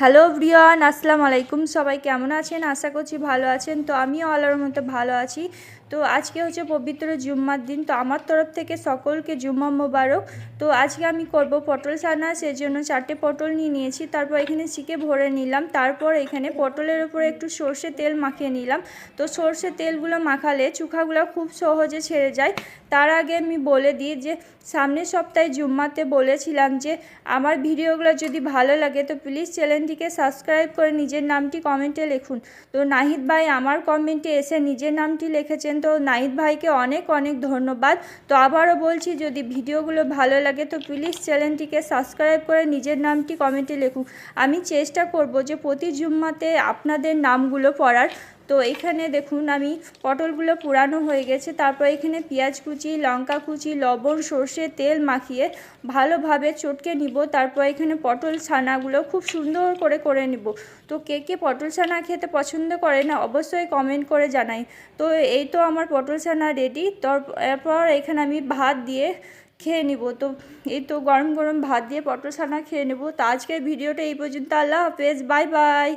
Hello everyone, আসসালামু আলাইকুম। সবাই কেমন আছেন? আশা করছি ভালো আছেন। তো আমিও আল্লাহর মতো ভালো আছি। তো আজকে হচ্ছে পবিত্র জুম্মার দিন। তো আমার তরফ থেকে সকলকে জুম্মা মোবারক। তো আজকে আমি করব পটল ছানা, সেজন্য 4টে পটল নিয়ে নিয়েছি। তারপর এখানে চিকে ভরে নিলাম। তারপর এখানে পটলের উপরে একটু সর্ষে তেল মাখিয়ে নিলাম। তো সর্ষে তেলগুলো মাখালে চুখাগুলো খুব সহজে ছেড়ে যায়। তার আগে আমি বলে দিই যে সামনের সপ্তাহে জুম্মাতে বলেছিলাম যে আমার ভিডিওগুলো যদি ভালো লাগে তো প্লিজ চ্যানেলটিকে সাবস্ক্রাইব করে নিজের নামটি কমেন্টে লিখুন। তো নাহিদ ভাই আমার কমেন্টে এসে নিজের নামটি লিখেছেন, তো নাহিদ ভাইকে অনেক অনেক ধন্যবাদ। তো আবারও বলছি, যদি ভিডিওগুলো ভালো লাগে তো প্লিজ চ্যানেলটিকে সাবস্ক্রাইব করে নিজের নামটি কমেন্টে লিখুন। আমি চেষ্টা করব যে প্রতি জুম্মাতে আপনাদের নামগুলো পড়ার। তো এখানে দেখুন আমি পটলগুলো পুরানো হয়ে গেছে। তারপর এখানে পেঁয়াজ কুচি, লঙ্কা কুচি, লবণ, সর্ষে তেল মাখিয়ে ভালোভাবে চটকে নিব। তারপর এখানে পটল ছানাগুলো খুব সুন্দর করে নিব। তো কে কে পটল ছানা খেতে পছন্দ করে না অবশ্যই কমেন্ট করে জানাই। তো এই তো আমার পটল ছানা রেডি। তারপর এখানে আমি ভাত দিয়ে খেয়ে নিব। তো এই তো গরম গরম ভাত দিয়ে পটল ছানা খেয়ে নেব। তো আজকের ভিডিওটা এই পর্যন্ত। আল্লাহ হাফেজ, বাই বাই।